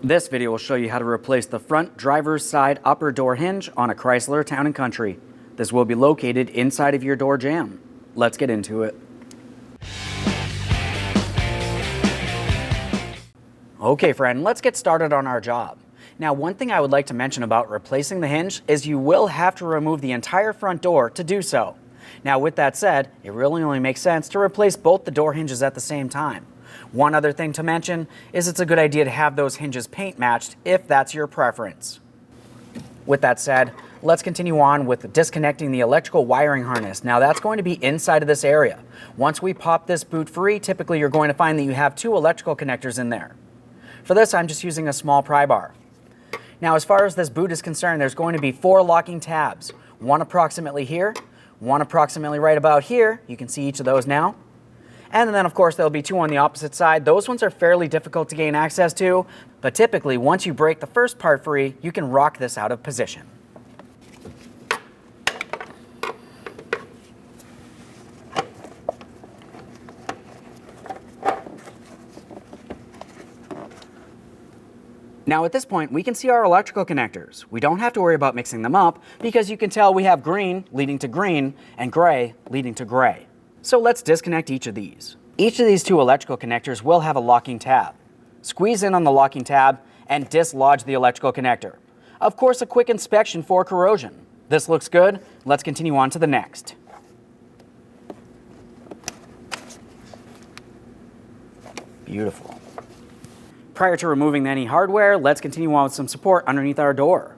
This video will show you how to replace the front driver's side upper door hinge on a Chrysler Town Country. This will be located inside of your door jamb. Let's get into it. Okay friend, let's get started on our job. Now one thing I would like to mention about replacing the hinge is you will have to remove the entire front door to do so. Now with that said, it really only makes sense to replace both the door hinges at the same time. One other thing to mention is it's a good idea to have those hinges paint matched if that's your preference. With that said, let's continue on with disconnecting the electrical wiring harness. Now that's going to be inside of this area. Once we pop this boot free, typically you're going to find that you have two electrical connectors in there. For this, I'm just using a small pry bar. Now as far as this boot is concerned, there's going to be 4 locking tabs. One approximately here, one approximately right about here. You can see each of those now. And then of course there'll be 2 on the opposite side. Those ones are fairly difficult to gain access to, but typically once you break the first part free, you can rock this out of position. Now at this point, we can see our electrical connectors. We don't have to worry about mixing them up because you can tell we have green leading to green and gray leading to gray. So let's disconnect each of these. Each of these 2 electrical connectors will have a locking tab. Squeeze in on the locking tab and dislodge the electrical connector. Of course, a quick inspection for corrosion. This looks good. Let's continue on to the next. Beautiful. Prior to removing any hardware, let's continue on with some support underneath our door.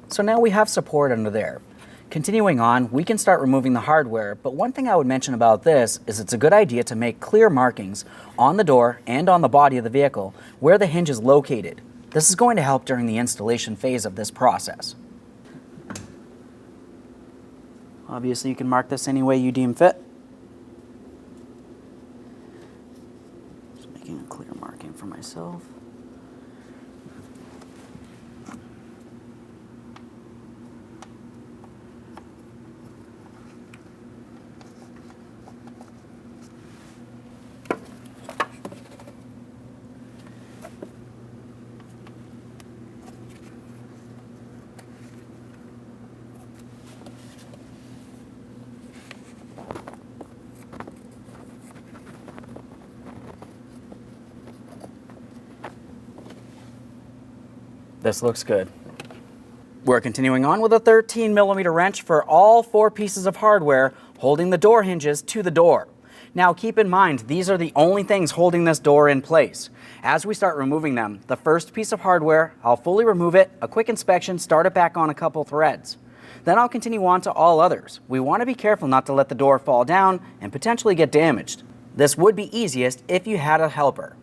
So now we have support under there. Continuing on, we can start removing the hardware, but one thing I would mention about this is it's a good idea to make clear markings on the door and on the body of the vehicle where the hinge is located. This is going to help during the installation phase of this process. Obviously, you can mark this any way you deem fit. Just making a clear marking for myself. This looks good. We're continuing on with a 13mm wrench for all 4 pieces of hardware holding the door hinges to the door. Now keep in mind, these are the only things holding this door in place. As we start removing them, the first piece of hardware, I'll fully remove it, a quick inspection, start it back on a couple threads. Then I'll continue on to all others. We want to be careful not to let the door fall down and potentially get damaged. This would be easiest if you had a helper.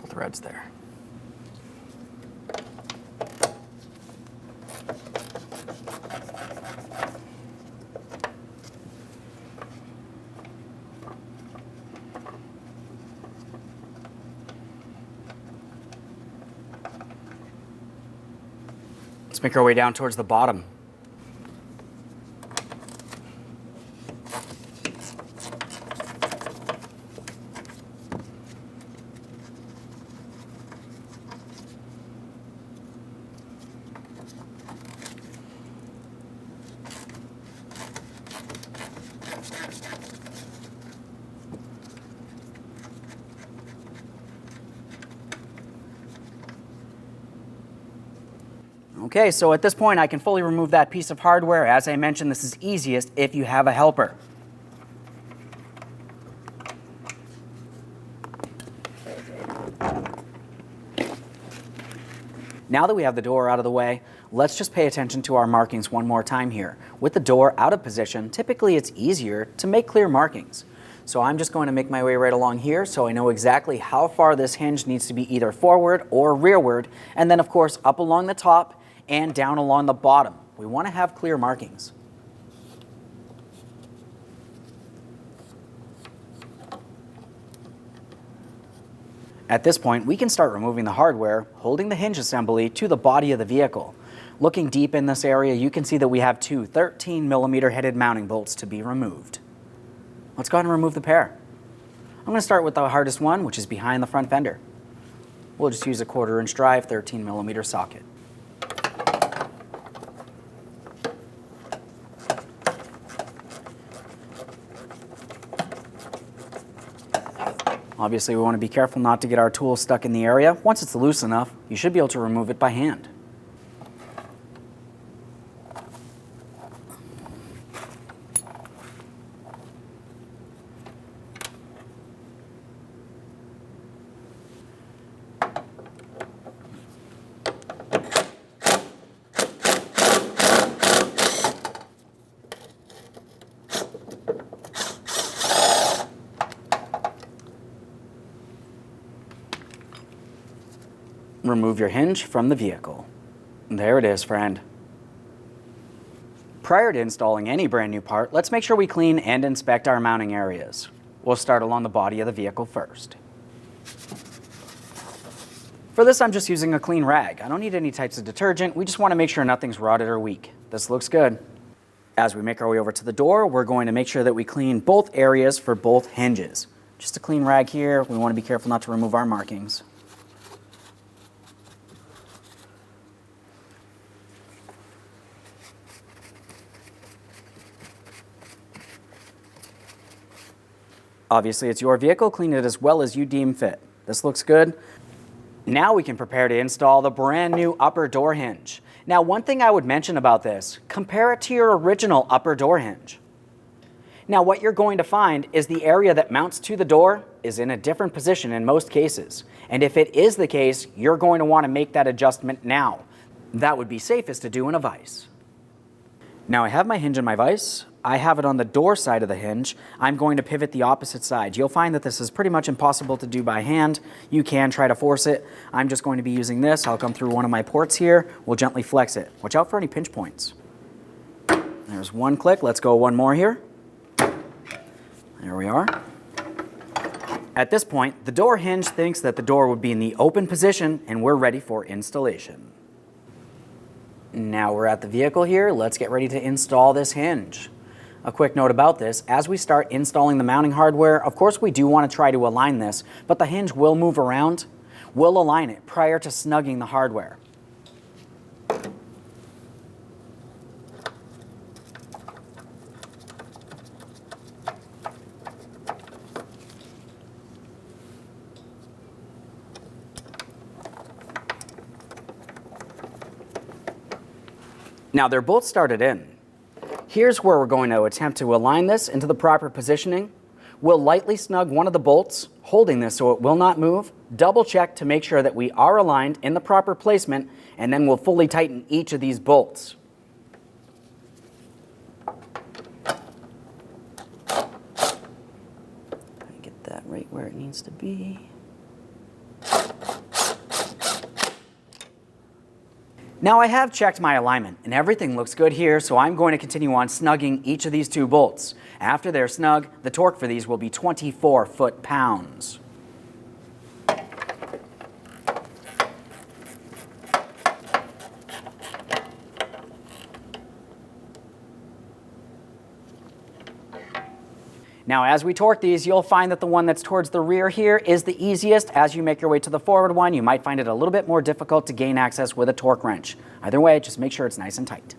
Threads there. Let's make our way down towards the bottom. Okay, so at this point I can fully remove that piece of hardware. As I mentioned, this is easiest if you have a helper. Now that we have the door out of the way, let's just pay attention to our markings one more time here. With the door out of position, typically it's easier to make clear markings. So I'm just going to make my way right along here so I know exactly how far this hinge needs to be either forward or rearward, and then of course up along the top and down along the bottom. We want to have clear markings. At this point, we can start removing the hardware, holding the hinge assembly to the body of the vehicle. Looking deep in this area, you can see that we have two 13mm headed mounting bolts to be removed. Let's go ahead and remove the pair. I'm going to start with the hardest one, which is behind the front fender. We'll just use a 1/4" drive 13mm socket. Obviously, we want to be careful not to get our tool stuck in the area. Once it's loose enough, you should be able to remove it by hand. Remove your hinge from the vehicle. There it is, friend. Prior to installing any brand new part, let's make sure we clean and inspect our mounting areas. We'll start along the body of the vehicle first. For this, I'm just using a clean rag. I don't need any types of detergent. We just want to make sure nothing's rotted or weak. This looks good. As we make our way over to the door, we're going to make sure that we clean both areas for both hinges. Just a clean rag here. We want to be careful not to remove our markings. Obviously, it's your vehicle. Clean it as well as you deem fit. This looks good. Now we can prepare to install the brand new upper door hinge. Now, one thing I would mention about this, compare it to your original upper door hinge. Now, what you're going to find is the area that mounts to the door is in a different position in most cases. And if it is the case, you're going to want to make that adjustment now. That would be safest to do in a vise. Now I have my hinge in my vise. I have it on the door side of the hinge. I'm going to pivot the opposite side. You'll find that this is pretty much impossible to do by hand. You can try to force it. I'm just going to be using this. I'll come through one of my ports here. We'll gently flex it. Watch out for any pinch points. There's one click. Let's go one more here. There we are. At this point, the door hinge thinks that the door would be in the open position and we're ready for installation. Now we're at the vehicle here. Let's get ready to install this hinge. A quick note about this, as we start installing the mounting hardware, of course we do want to try to align this, but the hinge will move around. We'll align it prior to snugging the hardware. Now they're both started in. Here's where we're going to attempt to align this into the proper positioning. We'll lightly snug one of the bolts, holding this so it will not move. Double check to make sure that we are aligned in the proper placement, and then we'll fully tighten each of these bolts. Get that right where it needs to be. Now I have checked my alignment and everything looks good here, so I'm going to continue on snugging each of these two bolts. After they're snug, the torque for these will be 24 foot-pounds. Now as we torque these, you'll find that the one that's towards the rear here is the easiest. As you make your way to the forward one, you might find it a little bit more difficult to gain access with a torque wrench. Either way, just make sure it's nice and tight.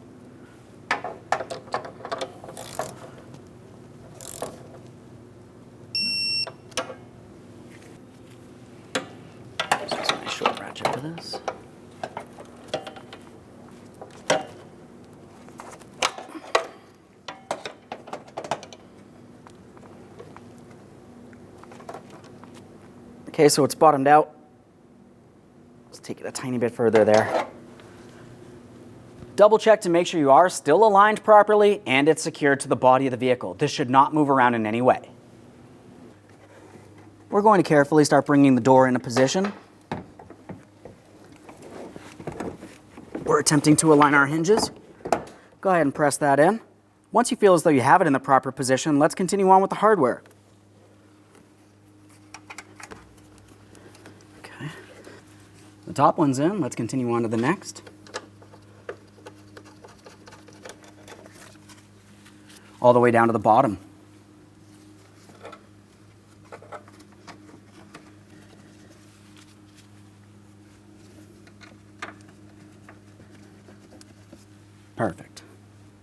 Just a nice short ratchet for this. Okay, so it's bottomed out. Let's take it a tiny bit further there. Double check to make sure you are still aligned properly and it's secured to the body of the vehicle. This should not move around in any way. We're going to carefully start bringing the door into position. We're attempting to align our hinges. Go ahead and press that in. Once you feel as though you have it in the proper position, let's continue on with the hardware. Okay. The top one's in. Let's continue on to the next. All the way down to the bottom. Perfect.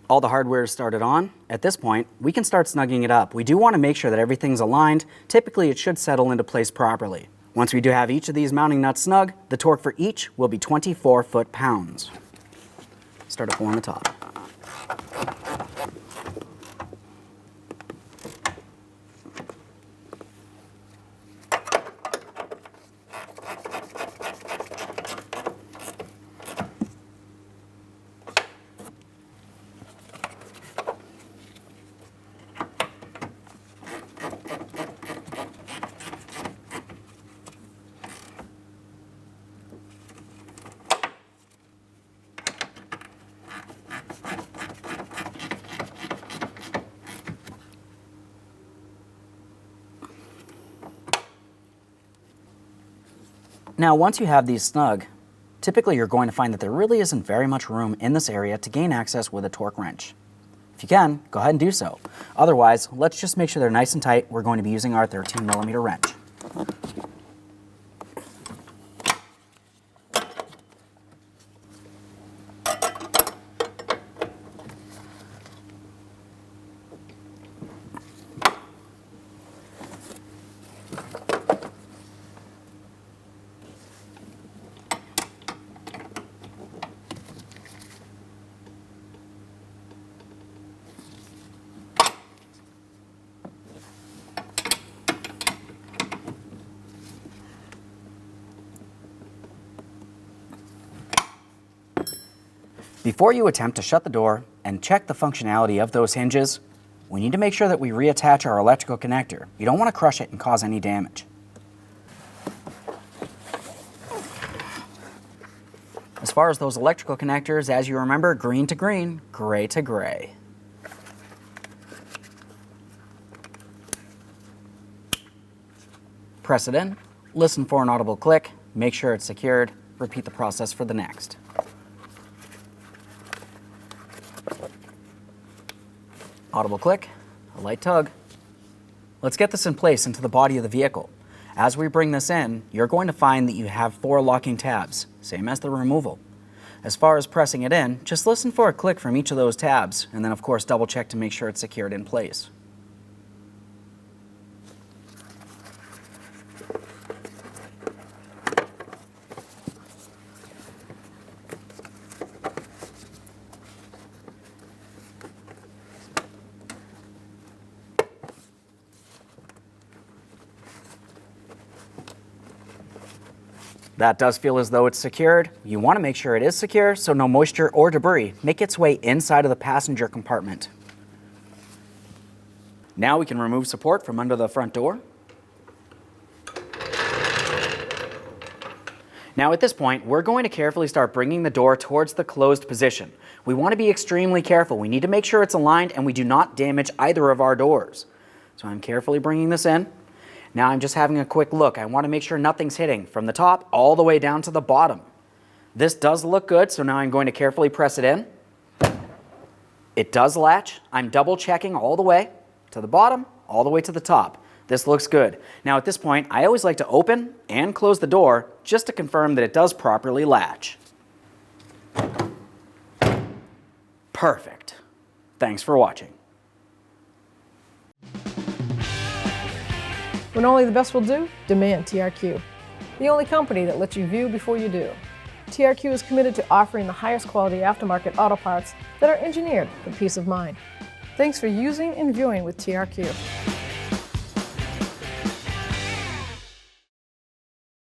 All the hardware is started on. At this point, we can start snugging it up. We do want to make sure that everything's aligned. Typically, it should settle into place properly. Once we do have each of these mounting nuts snug, the torque for each will be 24 foot-pounds. Start up along the top. Now, once you have these snug, typically you're going to find that there really isn't very much room in this area to gain access with a torque wrench. If you can, go ahead and do so. Otherwise, let's just make sure they're nice and tight. We're going to be using our 13mm wrench. Before you attempt to shut the door and check the functionality of those hinges, we need to make sure that we reattach our electrical connector. You don't want to crush it and cause any damage. As far as those electrical connectors, as you remember, green to green, gray to gray. Press it in, listen for an audible click, make sure it's secured, repeat the process for the next. Audible click, a light tug. Let's get this in place into the body of the vehicle. As we bring this in, you're going to find that you have 4 locking tabs, same as the removal. As far as pressing it in, just listen for a click from each of those tabs, and then of course double check to make sure it's secured in place. That does feel as though it's secured. You want to make sure it is secure so no moisture or debris make its way inside of the passenger compartment. Now we can remove support from under the front door. Now at this point, we're going to carefully start bringing the door towards the closed position. We want to be extremely careful. We need to make sure it's aligned and we do not damage either of our doors. So I'm carefully bringing this in. Now I'm just having a quick look. I want to make sure nothing's hitting from the top all the way down to the bottom. This does look good, so now I'm going to carefully press it in. It does latch. I'm double checking all the way to the bottom, all the way to the top. This looks good. Now at this point, I always like to open and close the door just to confirm that it does properly latch. Perfect. Thanks for watching. When only the best will do, demand TRQ. The only company that lets you view before you do. TRQ is committed to offering the highest quality aftermarket auto parts that are engineered for peace of mind. Thanks for using and viewing with TRQ.